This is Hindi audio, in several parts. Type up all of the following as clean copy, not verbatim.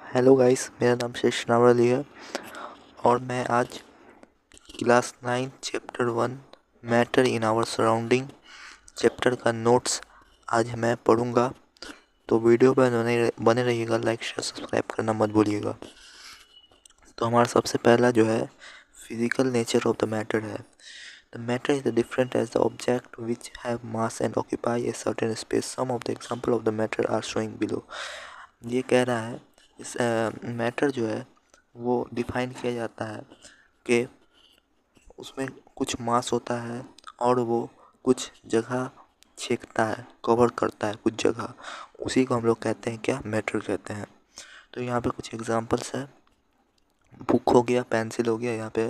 हेलो गाइस, मेरा नाम शेष नावरली है और मैं आज class 9 chapter 1 matter in our surrounding chapter का नोट्स आज मैं पढ़ूंगा। तो वीडियो पर बने रहिएगा, लाइक शेयर सब्सक्राइब करना मत भूलिएगा। तो हमारा सबसे पहला जो है physical nature of the matter है। The matter is different as the object which have mass and occupy a certain space. Some of the example of the matter are showing below. ये कह रहा है इस मैटर जो है वो डिफाइन किया जाता है कि उसमें कुछ मास होता है और वो कुछ जगह छेकता है, कवर करता है कुछ जगह, उसी को हम लोग कहते हैं क्या, मैटर कहते हैं। तो यहाँ पे कुछ एग्जांपल्स है, बुक हो गया, पेंसिल हो गया, यहाँ पे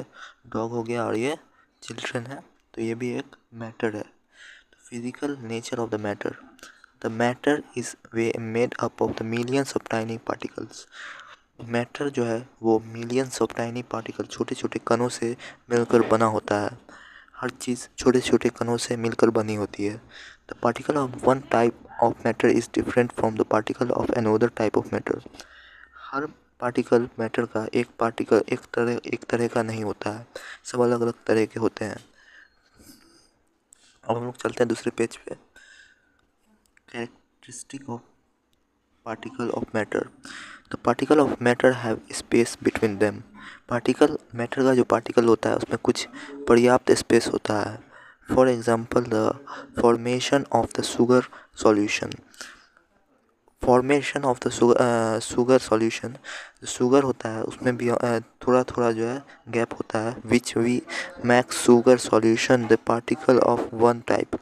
डॉग हो गया और ये चिल्ड्रन है, तो ये भी एक मैटर है। Physical nature of the matter. The matter is way made up of the millions of tiny particles. Matter जो है वो मिलियंस ऑफ टाइनी पार्टिकल, छोटे छोटे कणों से मिलकर बना होता है। हर चीज़ छोटे छोटे कणों से मिलकर बनी होती है। The particle of one type of matter is different from the particle of another type of matter. Her particle matter का एक पार्टिकल एक तरह का नहीं होता है, सब अलग अलग तरह के होते हैं। अब हम लोग चलते हैं दूसरे पेज पे। Characteristic of particle of matter. The particle of matter have space between them. Particle matter का जो पार्टिकल होता है उसमें कुछ पर्याप्त स्पेस होता है। For example the formation of the sugar solution. Formation of the sugar solution, जो शुगर होता है उसमें भी थोड़ा थोड़ा जो है गैप होता है। Which we make sugar solution the particle of one type.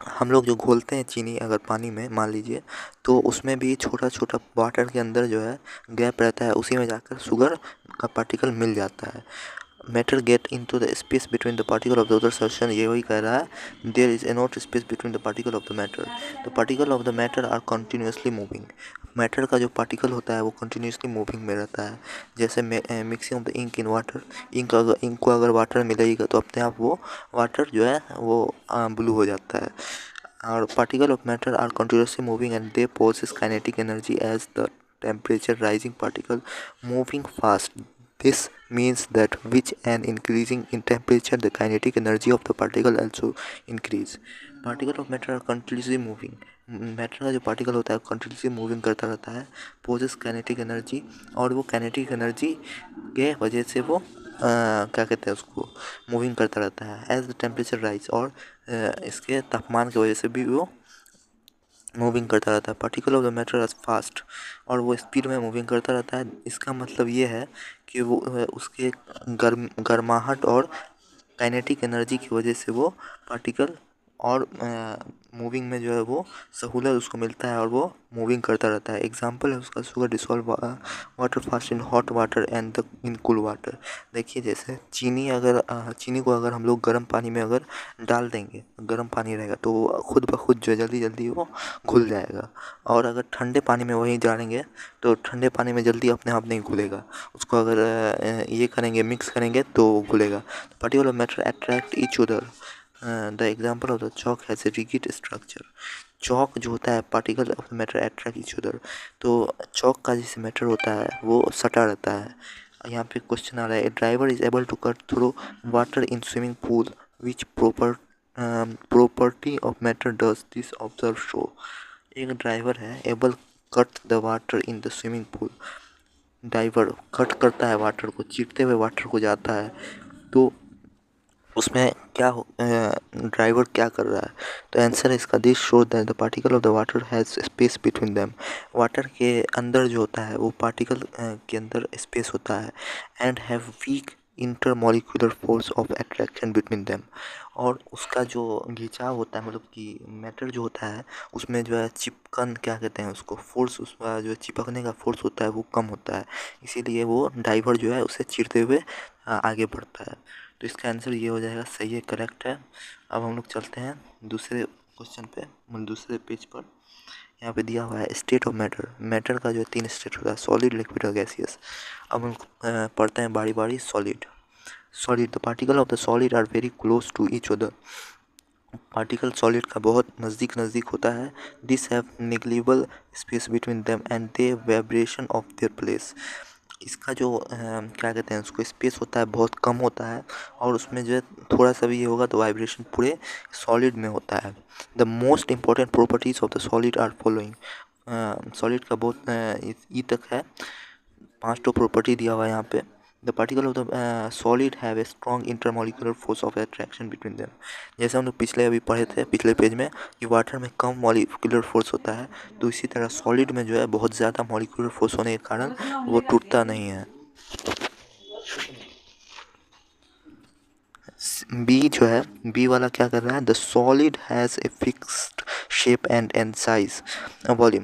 हम लोग जो घोलते हैं चीनी अगर पानी में मान लीजिए, तो उसमें भी छोटा छोटा वाटर के अंदर जो है गैप रहता है, उसी में जाकर शुगर का पार्टिकल मिल जाता है। Matter get into the space between the particle of the other solution. ये वही कह रहा है, there is a not space between the particle of the matter. The particle of the matter are continuously moving. Matter का जो पार्टिकल होता है वो कंटिन्यूसली मूविंग में रहता है। जैसे mixing of the ink in water. Ink को अगर वाटर मिलेगा तो अपने आप वो वाटर जो है वो ब्लू हो जाता है। और particle of matter are continuously moving and they possess kinetic energy as the temperature rising particle moving fast. This means that with an increasing in temperature the kinetic energy of the particle also increase. Particle of matter are continuously moving. Matter का जो पार्टिकल होता है कंटिन्यूसली मूविंग करता रहता है, पोजेस काइनेटिक एनर्जी, और वो काइनेटिक एनर्जी के वजह से वो क्या कहते हैं उसको, मूविंग करता रहता है। एज द टेम्परेचर राइज, और इसके तापमान की वजह से भी वो मूविंग करता रहता है। Particle of the matter as fast, और वो स्पीड में मूविंग करता रहता है। इसका मतलब ये है कि वो उसके गर्माहट और काइनेटिक एनर्जी की वजह से वो पार्टिकल और मूविंग में जो है वो सहूलत उसको मिलता है और वो मूविंग करता रहता है। एग्जांपल है उसका, sugar dissolve water fast in hot water and the in cool water. देखिए जैसे चीनी को अगर हम लोग गर्म पानी में अगर डाल देंगे, गर्म पानी रहेगा तो वो खुद ब खुद जो जल्दी जल्दी वो घुल जाएगा, और अगर ठंडे पानी में वही डालेंगे तो ठंडे पानी में जल्दी अपने आप नहीं घुलेगा। उसको अगर ये करेंगे, मिक्स करेंगे तो घुलेगा। Particle matter attract each other. The example of the chalk has a rigid structure. Chalk जो होता है, particle of matter attract each other, तो चॉक का जैसे मैटर होता है वो सटा रहता है। यहाँ पे क्वेश्चन आ रहा है, a driver is able to cut through water in swimming pool which property of matter does this observe show. एक ड्राइवर है able cut the water in the swimming pool. Driver cut करता है वाटर को, चीरते हुए वाटर को जाता है, तो उसमें क्या ड्राइवर क्या कर रहा है। तो आंसर है इसका, this show that the particle of the water has space between them. Water के अंदर जो होता है वो पार्टिकल के अंदर स्पेस होता है, and have week intermolecular force of attraction between them. और उसका जो खिंचाव होता है, मतलब कि मैटर जो होता है उसमें जो है चिपकन क्या कहते हैं उसको, फोर्स, उसका जो चिपकने का फोर्स होता है वो कम होता है, इसीलिए वो ड्राइवर जो है उसे चीरते हुए आगे बढ़ता है। तो इसका आंसर ये हो जाएगा, सही है, करेक्ट है। अब हम लोग चलते हैं दूसरे क्वेश्चन पे, मतलब दूसरे पेज पर। यहाँ पे दिया हुआ है स्टेट ऑफ मैटर। मैटर का जो 3 स्टेट होता है, सॉलिड, लिक्विड और गैसियस। अब हम पढ़ते हैं बारी बारी। Solid. The particle of the solid are very close to each other. Particle solid का बहुत नज़दीक नज़दीक होता है। This have negligible space between them and they vibration of their place. इसका जो क्या कहते हैं उसको स्पेस होता है बहुत कम होता है, और उसमें जो है थोड़ा सा भी ये होगा तो वाइब्रेशन पूरे सॉलिड में होता है। The most important properties of the solid are following. Solid का बहुत ई तक है, 5 प्रॉपर्टी दिया हुआ है यहाँ पे। The particle of the solid have a strong intermolecular force of attraction between them. जैसे हम लोग पिछले अभी पढ़े थे पिछले पेज में कि वाटर में कम मॉलिक्यूलर फोर्स होता है, तो इसी तरह सॉलिड में जो है बहुत ज़्यादा मॉलिक्यूलर फोर्स होने के कारण वो टूटता नहीं है। बी जो है, बी वाला क्या कर रहा है, the solid has a fixed shape and size volume.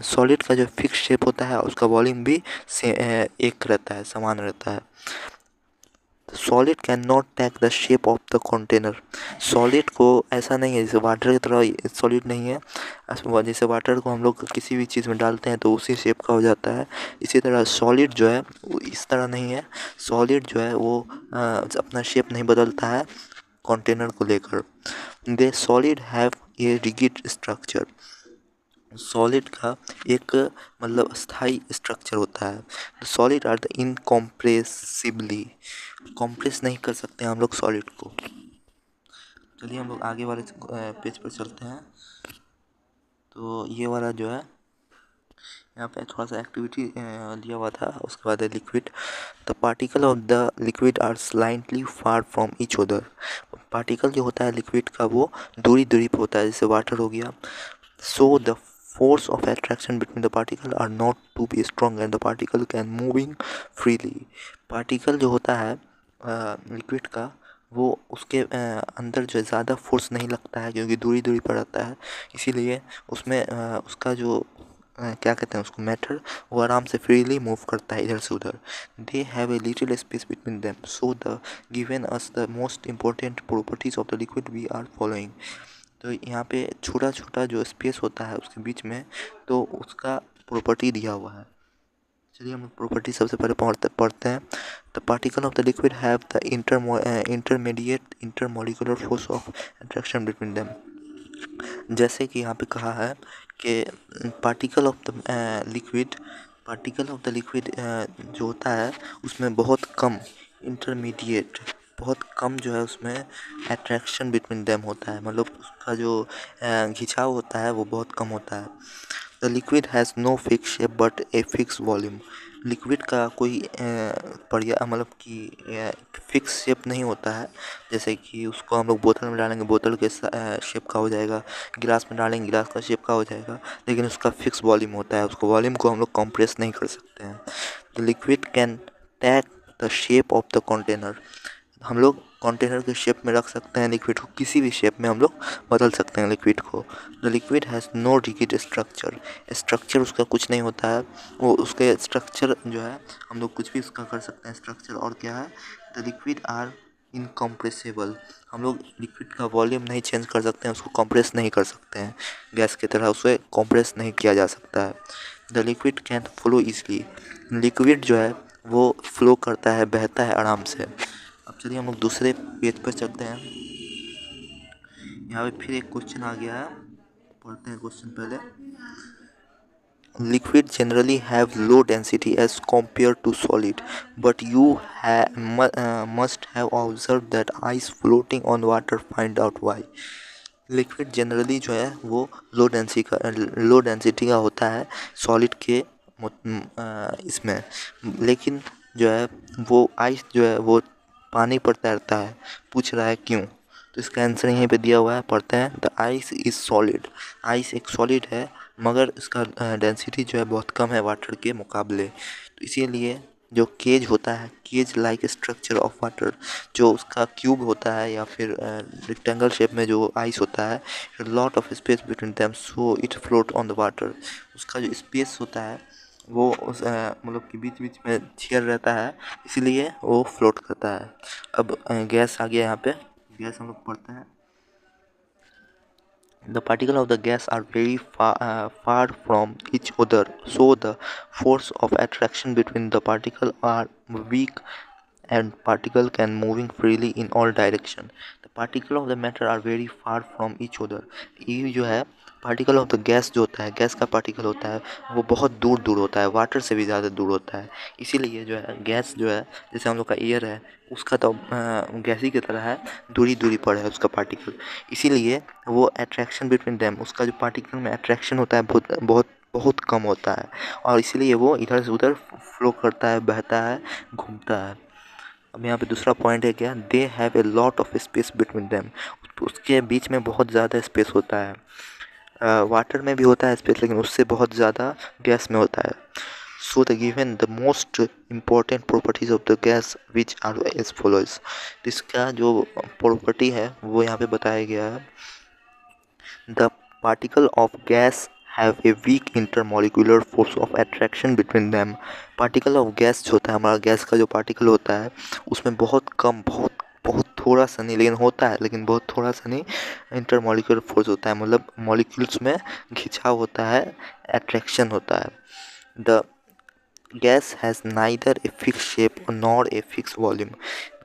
Solid का जो फिक्स शेप होता है उसका वॉल्यूम भी एक रहता है, समान रहता है। Solid can not take the shape of the container. Solid को ऐसा नहीं है जैसे वाटर की तरह सॉलिड नहीं है, जैसे वाटर को हम लोग किसी भी चीज़ में डालते हैं तो उसी शेप का हो जाता है, इसी तरह सॉलिड जो है वो इस तरह नहीं है। सॉलिड जो है वो अपना शेप नहीं बदलता है कंटेनर को लेकर। They solid have a rigid structure. Solid का एक मतलब स्थाई स्ट्रक्चर होता है। Solid are the incompressibly, compress नहीं कर सकते हम लोग सॉलिड को। चलिए हम लोग आगे वाले पेज पर चलते हैं। तो ये वाला जो है यहाँ पे थोड़ा सा एक्टिविटी दिया हुआ था, उसके बाद है liquid. The particle of the liquid are slightly far from each other. Particle जो होता है लिक्विड का वो दूरी दूरी पर होता है, जैसे वाटर हो गया। So the force of attraction between the particle are not to be strong and the particle can moving freely। Particle जो होता है लिक्विड का वो उसके अंदर जो है ज़्यादा फोर्स नहीं लगता है क्योंकि दूरी दूरी पर रहता है, इसीलिए उसमें उसका जो क्या कहते हैं उसको मैटर वो आराम से फ्रीली मूव करता है इधर से उधर। They have a little space between them so the given us the most important properties of the liquid we are following. तो यहाँ पे छोटा छोटा जो स्पेस होता है उसके बीच में, तो उसका प्रॉपर्टी दिया हुआ है। चलिए हम प्रॉपर्टी सबसे पहले पढ़ते हैं। The particle of the liquid have the intermediate intermolecular force of attraction between them. जैसे कि यहाँ पे कहा है कि particle of the liquid, particle of the liquid जो होता है उसमें बहुत कम इंटरमीडिएट, बहुत कम जो है उसमें अट्रैक्शन बिटवीन देम होता है, मतलब उसका जो खिंचाव होता है वो बहुत कम होता है। The liquid has no fix shape but a fix volume. Liquid का कोई बढ़िया मतलब कि फिक्स शेप नहीं होता है, जैसे कि उसको हम लोग बोतल में डालेंगे बोतल के शेप का हो जाएगा, गिलास में डालेंगे गिलास का शेप का हो जाएगा, लेकिन उसका फिक्स वॉल्यूम होता है, उसको वॉल्यूम को हम लोग कंप्रेस नहीं कर सकते हैं। The liquid can take the shape of the container. हम लोग कंटेनर के शेप में रख सकते हैं लिक्विड को, किसी भी शेप में हम लोग बदल सकते हैं लिक्विड को। The liquid has no rigid structure. Structure उसका कुछ नहीं होता है, वो उसके स्ट्रक्चर जो है हम लोग कुछ भी उसका कर सकते हैं स्ट्रक्चर। और क्या है, द लिक्विड आर इनकम्प्रेसिबल। हम लोग लिक्विड का वॉल्यूम नहीं चेंज कर सकते हैं, उसको कंप्रेस नहीं कर सकते हैं, गैस की तरह उसे कंप्रेस नहीं किया जा सकता है। The liquid can flow easily. Liquid जो है वो फ्लो करता है, बहता है आराम से। अब चलिए हम लोग दूसरे पेज पर चलते हैं। यहाँ पे फिर एक क्वेश्चन आ गया है, पढ़ते हैं क्वेश्चन पहले। Liquid generally have low density as compared to solid but you must have observe that ice floating on water find out why. Liquid generally जो है वो लो डेंसिटी का होता है सॉलिड के इसमें, लेकिन जो है वो आइस जो है वो पानी पर तैरता है। पूछ रहा है क्यों, तो इसका आंसर यहीं पे दिया हुआ है, पढ़ते हैं। The ice is solid. Ice एक सॉलिड है मगर इसका डेंसिटी जो है बहुत कम है वाटर के मुकाबले, तो इसीलिए जो केज होता है, cage like structure of water, जो उसका क्यूब होता है या फिर रेक्टेंगल शेप में जो आइस होता है, lot of space between them so it float on the water. उसका जो स्पेस होता है वो उस मतलब कि बीच बीच में छेद रहता है, इसलिए वो फ्लोट करता है। अब गैस आ गया यहाँ पे, गैस हम लोग पढ़ते हैं। The particles of the gas are very far from each other, so the force of attraction between the particles are weak and particle can moving freely in all direction. The particle of the matter are very far from each other. ये जो है पार्टिकल ऑफ द गैस जो होता है, गैस का पार्टिकल होता है, वो बहुत दूर दूर होता है, वाटर से भी ज़्यादा दूर होता है. इसीलिए जो है गैस जो है, जैसे हम लोग का एयर है, उसका तो गैस ही की तरह है, दूरी दूरी पर है उसका पार्टिकल. इसीलिए वो अट्रैक्शन बिटवीन देम, उसका जो पार्टिकल में अट्रैक्शन होता है बहुत बहुत बहुत कम होता है, और इसीलिए वो इधर से उधर फ्लो करता है, बहता है, घूमता है. अब यहाँ पे दूसरा पॉइंट है क्या, दे have a lot of space between them. उसके बीच में बहुत ज़्यादा स्पेस होता है. वाटर में भी होता है स्पेस, लेकिन उससे बहुत ज़्यादा गैस में होता है. So the given the most important properties of the gas which are as follows. इसका जो प्रॉपर्टी है वो यहाँ पे बताया गया है. The particle of gas have a weak intermolecular force of attraction between them. Particle of gas जो होता है, हमारा गैस का जो पार्टिकल होता है, उसमें बहुत कम, बहुत बहुत थोड़ा सा नहीं, लेकिन होता है, लेकिन बहुत थोड़ा सा नहीं, इंटरमोलिकुलर फोर्स होता है. मतलब मॉलिक्यूल्स में खिंचाव होता है, अट्रैक्शन होता है. The gas has neither a fix shape nor a fix volume.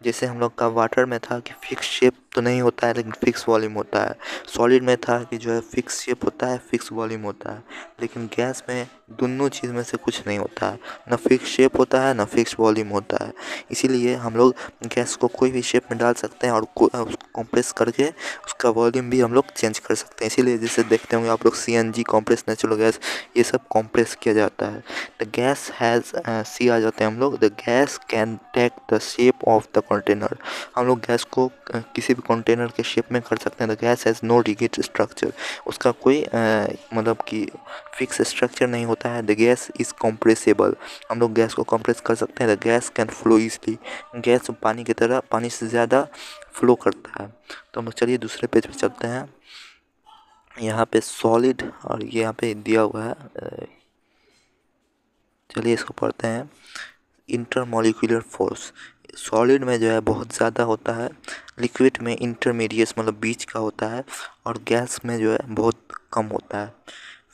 जैसे हम लोग का वाटर में था कि फिक्स शेप तो नहीं होता है, लेकिन फिक्स वॉल्यूम होता है. सॉलिड में था कि जो है फिक्स शेप होता है, फिक्स वॉल्यूम होता है. लेकिन गैस में दोनों चीज़ में से कुछ नहीं होता है, ना फिक्स शेप होता है, ना फिक्स वॉल्यूम होता है. इसीलिए हम लोग गैस को कोई भी शेप में डाल सकते हैं, और उसको कंप्रेस करके उसका वॉल्यूम भी हम लोग चेंज कर सकते हैं. इसीलिए जैसे देखते होंगे आप लोग CNG, कॉम्प्रेस नेचुरल गैस, ये सब कॉम्प्रेस किया जाता है. द गैस हैज़ सी आ जाते हैं हम लोग. The gas can take the shape of the container. हम लोग गैस को किसी भी कंटेनर के शेप में कर सकते हैं. The gas has no rigid structure. उसका कोई मतलब कि फिक्स स्ट्रक्चर नहीं होता है. The gas is compressible. हम लोग गैस को कंप्रेस कर सकते हैं. The gas can flow easily. Gas पानी की तरह, पानी से ज़्यादा फ्लो करता है. तो हम लोग चलिए दूसरे पेज पे चलते हैं. यहाँ पे सॉलिड, और ये यहाँ पे दिया हुआ है, चलिए इसको पढ़ते हैं. Intermolecular force. सॉलिड में जो है बहुत ज़्यादा होता है, लिक्विड में इंटरमीडिएट मतलब बीच का होता है, और गैस में जो है बहुत कम होता है.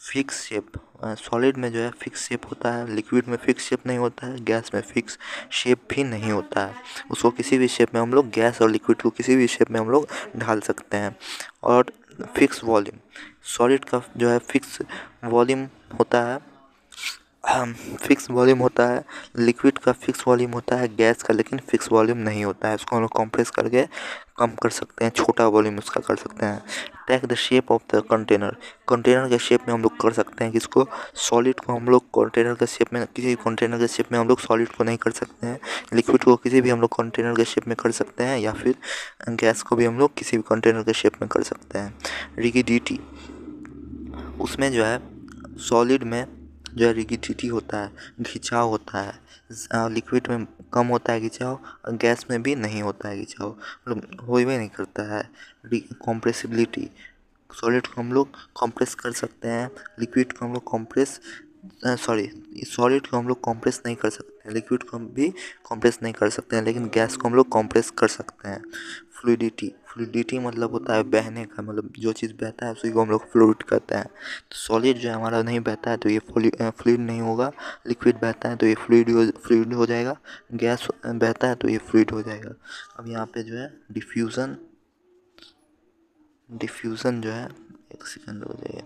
Fix shape. सॉलिड में जो है फिक्स शेप होता है, लिक्विड में फिक्स शेप नहीं होता है, गैस में फिक्स शेप भी नहीं होता है. उसको किसी भी शेप में हम लोग, गैस और लिक्विड को किसी भी शेप में हम लोग ढाल सकते हैं. और फिक्स वॉल्यूम. सॉलिड का जो है फिक्स वॉल्यूम होता है, फिक्स वॉल्यूम होता है. लिक्विड का फिक्स वॉल्यूम होता है, गैस का लेकिन फिक्स वॉल्यूम नहीं होता है. उसको हम लोग कंप्रेस करके कम कर सकते हैं, छोटा वॉल्यूम उसका कर सकते हैं. Take the shape of the container. Container के शेप में हम लोग कर सकते हैं. किसको? सॉलिड को हम लोग कंटेनर के शेप में, किसी कंटेनर के शेप में हम लोग सॉलिड को नहीं कर सकते हैं. लिक्विड को किसी भी हम लोग कंटेनर के शेप में कर सकते हैं, या फिर गैस को भी हम लोग किसी भी कंटेनर के शेप में कर सकते हैं. रिगिडिटी. उसमें जो है सॉलिड में जो है रिगिडिटी होता है, खिंचाव होता है. लिक्विड में कम होता है खिंचाव, और गैस में भी नहीं होता है खिंचाव, मतलब हो ही नहीं करता है. कॉम्प्रेसिबिलिटी. सॉलिड को हम लोग कंप्रेस कर सकते हैं, लिक्विड को हम लोग सॉलिड को हम लोग कंप्रेस नहीं कर सकते हैं, लिक्विड को हम भी कंप्रेस नहीं कर सकते हैं, लेकिन गैस को हम लोग कंप्रेस कर सकते हैं. फ्लूइडिटी. फ्लूइडिटी मतलब होता है बहने का, मतलब जो चीज़ बहता है उसी को हम लोग फ्लूइड कहते हैं. तो सॉलिड जो है हमारा नहीं बहता है तो ये फ्लूइड नहीं होगा. लिक्विड बहता है तो ये फ्लूइड हो जाएगा. गैस बहता है तो ये फ्लूइड हो जाएगा. अब यहाँ पे जो है डिफ्यूज़न. डिफ्यूज़न जो है, एक सेकंड हो जाइए.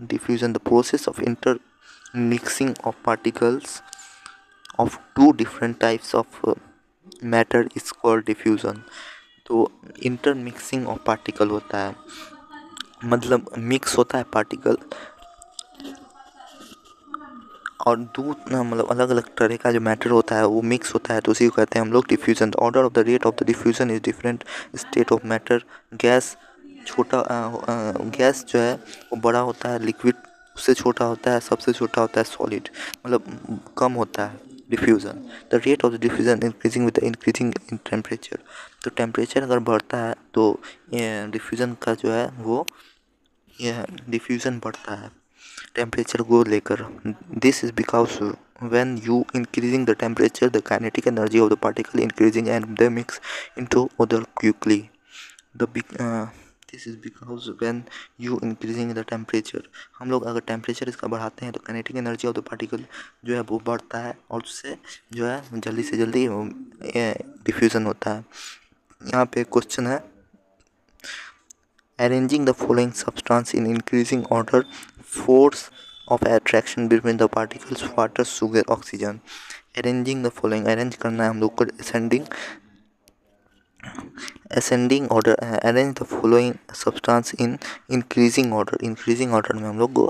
Diffusion, the process of intermixing of particles of two different types of matter is called diffusion. तो इंटरमिक्सिंग ऑफ पार्टिकल होता है, मतलब मिक्स होता है पार्टिकल, और दो मतलब अलग अलग तरह का जो मैटर होता है वो मिक्स होता है, तो उसी को कहते हैं हम लोग diffusion. The order of the rate of the diffusion is different state of matter. Gas छोटा, गैस जो है वो बड़ा होता है, लिक्विड उससे छोटा होता है, सबसे छोटा होता है सॉलिड, मतलब कम होता है diffusion. The rate of the diffusion increasing with the increasing in temperature. तो टेम्परेचर अगर बढ़ता है तो डिफ्यूज़न का जो है वो डिफ्यूज़न बढ़ता है टेम्परेचर को लेकर. This is because when you increasing the temperature, the kinetic energy of the particle increasing and they mix into other quickly. The this is because when you increasing the temperature, हम लोग अगर टेम्परेचर इसका बढ़ाते हैं तो kinetic energy of the particle जो है वो बढ़ता है और उससे जो है जल्दी से जल्दी डिफ्यूज़न होता है। यहाँ पे क्वेश्चन है arranging the following substance in increasing order, force of attraction between the particles water sugar oxygen। arranging the following, arrange करना है हम लोग को ascending order, arrange the following substance in increasing order, increasing order में हम लोग को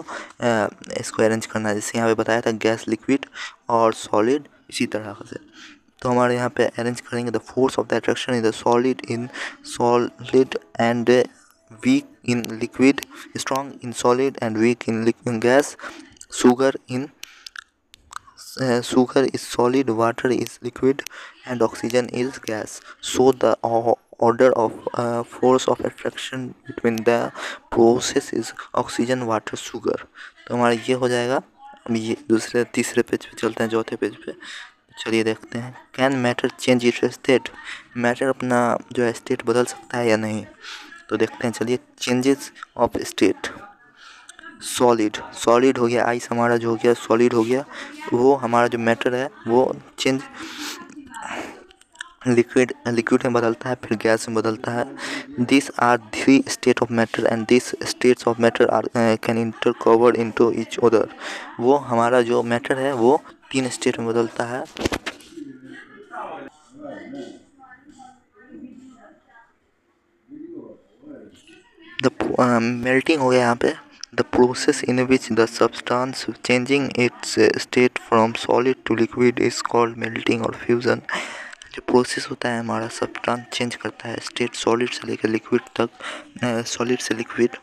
इसको arrange करना है। जैसे यहाँ पे बताया था गैस, लिक्विड और सॉलिड, इसी तरह से। तो हमारे यहाँ पे अरेंज करेंगे the force of the attraction in the solid and weak in liquid, strong in solid and weak in gas, sugar is solid, water is liquid and oxygen is gas. So the order of force of attraction between the process is oxygen, water, sugar। तो हमारा ये हो जाएगा। अब ये तीसरे पेज पे चलते हैं, चौथे पेज पे। चलिए देखते हैं, can matter change it's state, matter अपना जो है स्टेट बदल सकता है या नहीं। तो देखते हैं, चलिए। चेंजेस ऑफ स्टेट, सॉलिड हो गया, आइस हमारा जो हो गया सॉलिड हो गया, वो हमारा जो मैटर है वो चेंज लिक्विड में बदलता है, फिर गैस में बदलता है। This are 3 state of matter and this states of matter are can inter covered into each other. वो हमारा जो मैटर है वो 3 स्टेट में बदलता है। द मेल्टिंग हो गया यहाँ पे। The process in which the substance changing its state from solid to liquid is called melting और फ्यूज़न। जो प्रोसेस होता है हमारा सब्सटेंस चेंज करता है स्टेट सॉलिड से लेकर लिक्विड तक, सॉलिड से लिक्विड,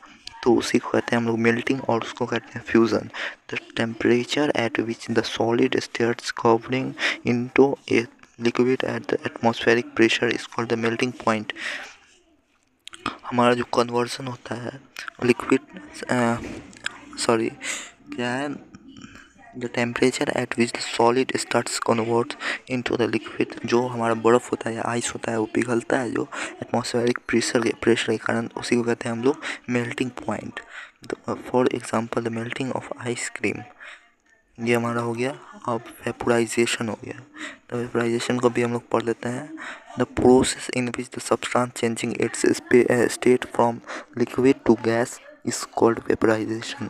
तो उसी को कहते हैं हम लोग मेल्टिंग और उसको कहते हैं fusion. The temperature at which the solid states covering into a liquid at the atmospheric pressure is called the melting point. हमारा जो कन्वर्सन होता है लिक्विड, क्या है, the temperature at which the solid starts convert into the liquid. जो हमारा बर्फ़ होता है या आइस होता है वो पिघलता है जो एटमॉस्फेरिक प्रेशर के कारण, उसी को कहते हैं हम लोग melting point. For example the melting of ice cream, ये हमारा हो गया। अब वेपोराइजेशन हो गया, तो वेपोराइजेशन को भी हम लोग पढ़ लेते हैं। The process in which the substance changing its state from liquid to gas is called vaporisation.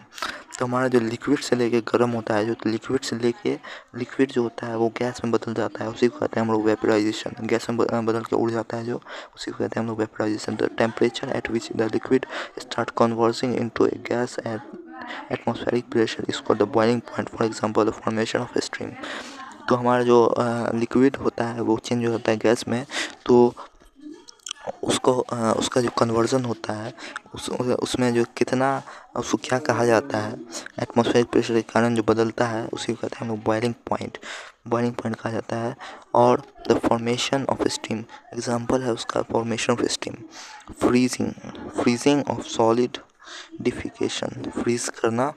तो हमारा जो लिक्विड से लेके गर्म होता है, जो लिक्विड से लेके लिक्विड जो होता है वो गैस में बदल जाता है, उसी को कहते हैं हम लोग वेपोराइजेशन। गैस में बदल के उड़ जाता है जो, उसी को कहते हैं हम लोग vaporisation. The temperature at which the liquid start converging into A gas at atmospheric pressure is called the boiling point. For example the formation of stream. तो हमारा जो लिक्विड होता है वो चेंज हो जाता है गैस में, तो उसको उसका जो कन्वर्जन होता है उसमें जो कितना, उसको क्या कहा जाता है, एटमॉस्फेरिक प्रेशर के कारण जो बदलता है उसी को कहते हैं हम लोग बॉइलिंग पॉइंट कहा जाता है। और the formation of steam, example है उसका formation of steam. Freezing of solid डिफिकेशन, फ्रीज करना।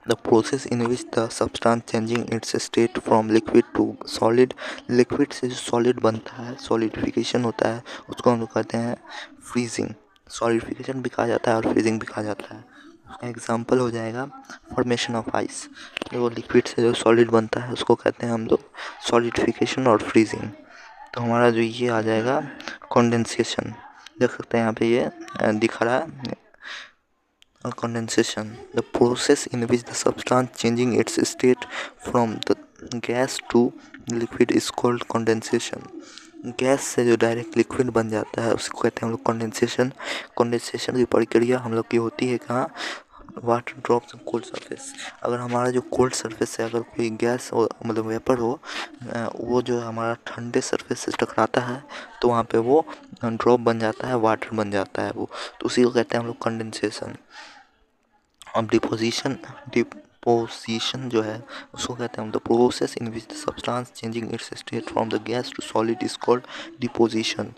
The process in which the substance changing its state from liquid to solid, liquid से जो सॉलिड बनता है, सॉलिडिफिकेशन होता है, उसको हम लोग कहते हैं फ्रीजिंग। सॉलिडिफिकेशन भी कहा जाता है और फ्रीजिंग भी कहा जाता है। उसका एग्जांपल हो जाएगा फॉर्मेशन ऑफ आइस, जो लिक्विड से जो सॉलिड बनता है उसको कहते हैं हम लोग सॉलिडिफिकेशन और फ्रीजिंग। तो हमारा जो ये आ जाएगा कंडेंसेशन, देख सकते हैं यहाँ पे ये दिखा रहा है condensation, the process in which the substance changing its state from the gas to liquid is called condensation। Gas से जो डायरेक्ट लिक्विड बन जाता है उसको कहते हैं हम लोग कंडेंसेशन। कंडेंसेशन की प्रक्रिया हम लोग की होती है कहाँ, water drops on cold surface. अगर हमारा जो कोल्ड सरफेस से अगर कोई गैस हो, मतलब वेपर हो, वो जो हमारा ठंडे सरफेस से टकराता है तो वहाँ पे वो ड्रॉप बन जाता है, वाटर बन जाता है वो, तो उसी को कहते हैं हम लोग कंडेंसेशन। अब डिपोजिशन जो है उसको कहते हैं हम the process in which the substance changing its state from the gas to solid is called deposition.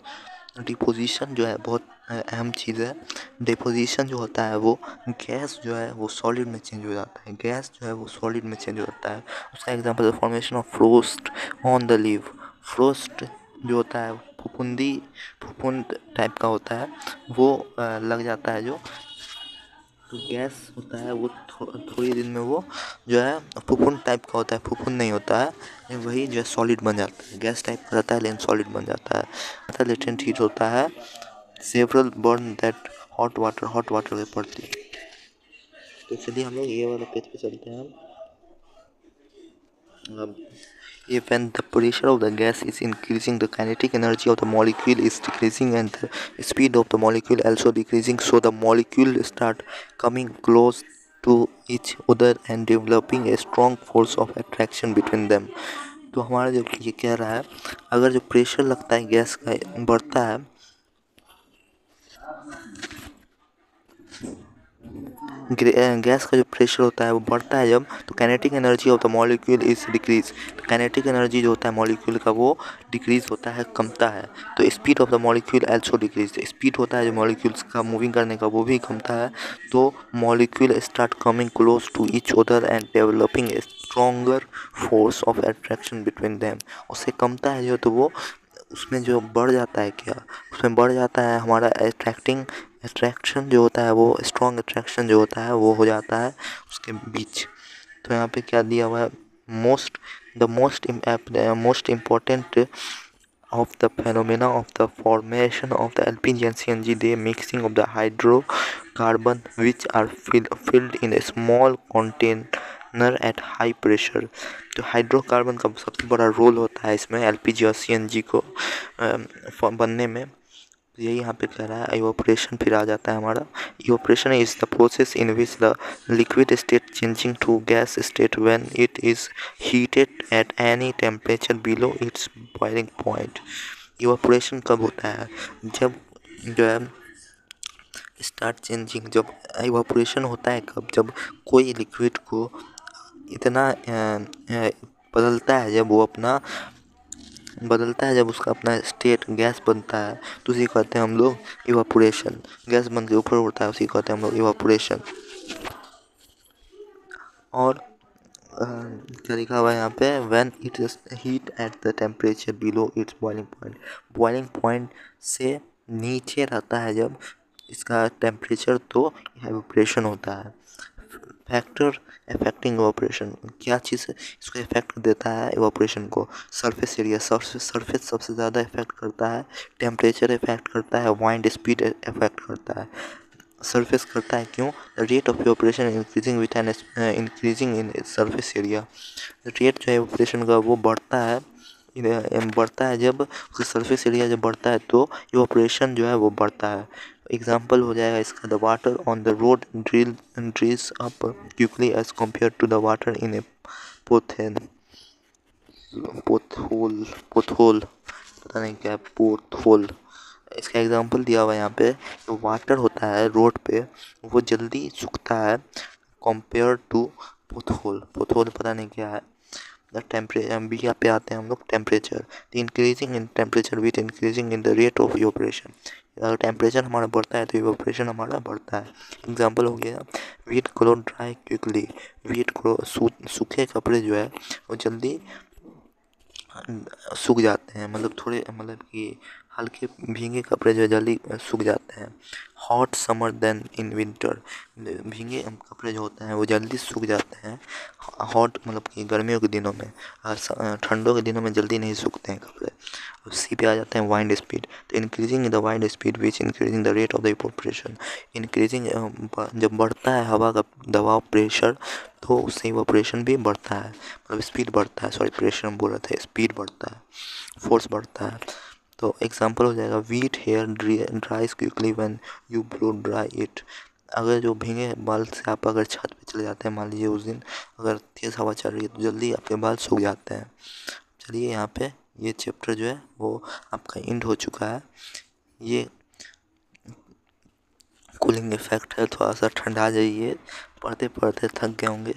Deposition जो है बहुत अहम चीज़ है। डिपोजिशन जो होता है वो गैस जो है वो सॉलिड में चेंज हो जाता है, गैस जो है वो सॉलिड में चेंज हो जाता है। उसका एग्जांपल है formation of frost on the leave. Frost जो होता है फफूंद टाइप का होता है वो लग जाता है जो, तो गैस होता है वो थोड़ी दिन में वो जो है फफूंद टाइप का होता है, फफूंद नहीं होता है लेकिन वही जो है सॉलिड बन जाता है, गैस टाइप का रहता है लेकिन सॉलिड बन जाता है। मतलब लेटेंट हीट होता है several burn that hot water के प्रति। तो चलिए हम लोग ये वाला पेज पे चलते हैं। अब if when the pressure of the gas is increasing, the kinetic energy of the molecule is decreasing and the speed of the molecule also decreasing, so the molecule start coming close to each other and developing a strong force of attraction between them। तो हमारा जो ये कह रहा है, अगर जो प्रेशर लगता है गैस का बढ़ता है, गैस का जो प्रेशर होता है वो बढ़ता है जब, तो kinetic energy of the molecule is decrease. तो काइनेटिक एनर्जी जो होता है मॉलिक्यूल का वो डिक्रीज होता है, कमता है। तो speed of the molecule also decrease, speed होता है जो मॉलिक्यूल्स का मूविंग करने का वो भी कमता है। तो molecule start coming close to each other and developing a stronger force of attraction between them. उससे कमता है जो, तो वो उसमें जो बढ़ जाता है, क्या उसमें बढ़ जाता है हमारा अट्रैक्शन जो होता है, वो स्ट्रॉन्ग अट्रैक्शन जो होता है वो हो जाता है उसके बीच। तो यहाँ पे क्या दिया हुआ है, most important of the phenomena of the formation of the LPG and CNG, the mixing of the hydrocarbon which are filled in a small container at high pressure। तो हाइड्रोकार्बन का सबसे बड़ा रोल होता है इसमें एलपीजी और सीएनजी को बनने में। ये यहाँ पे कह रहा है इवोपरेशन फिर आ जाता है हमारा। Evaporation is the process in which the liquid state changing to gas state when it is heated at any temperature below its boiling point. Evaporation कब होता है, जब जो है स्टार्ट चेंजिंग, जब इवोपरेशन होता है कब, जब कोई लिक्विड को इतना बदलता है, जब वो अपना बदलता है, जब उसका अपना स्टेट गैस बनता है तो उसी कहते हैं हम लोग इवापोरेशन। गैस बन के ऊपर उड़ता है उसी कहते हैं हम लोग इवापोरेशन। और क्या लिखा हुआ है यहाँ पे, when it is heat at the temperature below its boiling point. Boiling point से नीचे रहता है जब इसका टेम्परेचर, तो इवापोरेशन होता है। फैक्टर अफेक्टिंग इवापोरेशन, क्या चीज़ इसको इफेक्ट देता है इवापोरेशन को, सरफेस एरिया, सरफेस सबसे ज़्यादा इफेक्ट करता है, टेम्परेचर इफेक्ट करता है, वाइंड स्पीड इफेक्ट करता है। सरफेस करता है क्यों, rate of evaporation increasing with an increasing in surface area. Rate जो है इवापोरेशन का वो बढ़ता है जब उसका सरफेस एरिया जब बढ़ता है तो इवापोरेशन जो है वो बढ़ता है। एग्जाम्पल हो जाएगा इसका, the water on the road dries up quickly as compare to the water in a pothole पता नहीं क्या है, पोथोल। इसका एग्जांपल दिया हुआ है यहाँ पे, तो वाटर होता है रोड पे वो जल्दी सूखता है कंपेयर टू पोथोल पता नहीं क्या है। द टेम्परेचर भी यहाँ पे आते हैं हम लोग, temperature increasing in temperature with increasing in the rate of evaporation. अगर टेम्परेचर हमारा बढ़ता है तो इवोपरेशन हमारा बढ़ता है। एग्जांपल हो गया wheat cloth dry quickly, wheat cloth सूखे कपड़े जो है वो जल्दी सूख जाते हैं, मतलब थोड़े मतलब कि हल्के भीगे कपड़े जो है जल्दी सूख जाते हैं। Hot summer then in winter, भीगे कपड़े जो होते हैं वो जल्दी सूख जाते हैं हॉट मतलब कि गर्मियों के दिनों में, ठंडों के दिनों में जल्दी नहीं सूखते हैं कपड़े। सी पे आ जाते हैं वाइंड स्पीड, तो increasing the wind speed which increasing the rate of the evaporation. Increasing जब बढ़ता है हवा का दबाव प्रेशर तो उससे इवोपरेशन भी बढ़ता है, मतलब स्पीड बढ़ता है, सॉरी प्रेशर हम बोल रहे थे, स्पीड बढ़ता है, फोर्स बढ़ता है। तो एग्जांपल हो जाएगा wet hair dries quickly when you blow dry it. अगर जो भीगे बाल से आप अगर छत पे चले जाते हैं, मान लीजिए उस दिन अगर तेज़ हवा चल रही है तो जल्दी आपके बाल सूख जाते हैं। चलिए यहाँ पे ये चैप्टर जो है वो आपका एंड हो चुका है। ये कूलिंग इफेक्ट है, थोड़ा सा ठंडा जाइए, पढ़ते पढ़ते थक गए होंगे।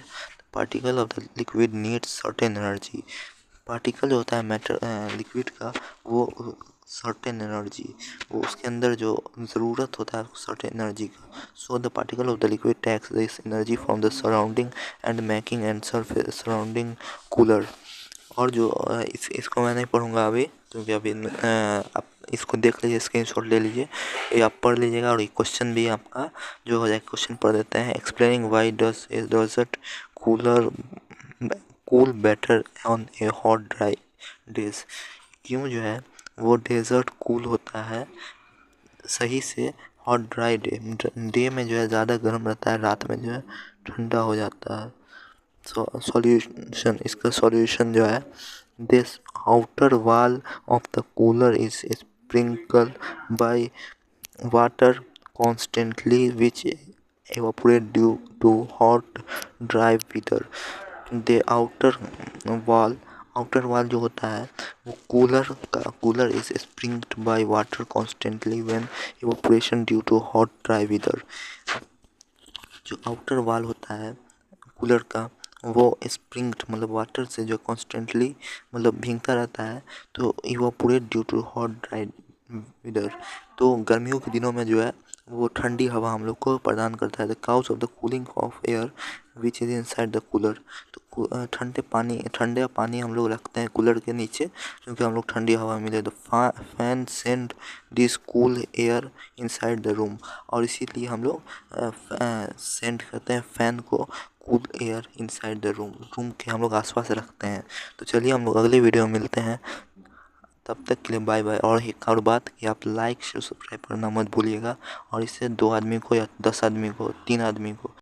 Particle of the liquid needs certain energy. Particle जो होता है मैटर लिक्विड का वो सर्टेन एनर्जी, वो उसके अंदर जो ज़रूरत होता है सर्टेन एनर्जी का। So the particle of the liquid takes this energy from the surrounding and making and surface surrounding cooler. और जो इसको मैं नहीं पढ़ूंगा अभी, क्योंकि अभी आप इसको देख लीजिए, स्क्रीनशॉट ले लीजिए, ये आप पढ़ लीजिएगा। और ये क्वेश्चन भी आपका जो हो जाएगा, क्वेश्चन पढ़ देते हैं। Explaining why does it cooler cool better on A hot dry days. क्यों जो है वो डेजर्ट कूल होता है सही से हॉट ड्राई डे में जो है ज़्यादा गर्म रहता है, रात में जो है ठंडा हो जाता है। सॉल्यूशन, इसका सॉल्यूशन जो है, this outer wall of the cooler is sprinkle bye water constantly which evaporate due to hot dry weather. The outer wall जो होता है वो cooler is sprinkled by water constantly when evaporation due to hot dry weather. जो आउटर वॉल होता है कूलर का वो स्प्रिंग्ड मतलब वाटर से जो कॉन्स्टेंटली मतलब भीगता रहता है, तो evaporate due to hot dry weather. तो गर्मियों के दिनों में जो है वो ठंडी हवा हम लोग को प्रदान करता है। The cause of the cooling of air which is inside the cooler. तो ठंडा पानी हम लोग रखते हैं कूलर के नीचे, क्योंकि हम लोग ठंडी हवा मिले। The fan send this cool air inside the room. और इसीलिए हम लोग सेंड करते हैं फैन को cool air inside the room के हम लोग आसपास रखते हैं। तो चलिए हम लोग अगले वीडियो में मिलते हैं, तब तक के लिए बाय बाय। और एक और बात कि आप लाइक शेयर सब्सक्राइब करना मत भूलिएगा, और इससे 2 आदमी को या 10 आदमी को, 3 आदमी को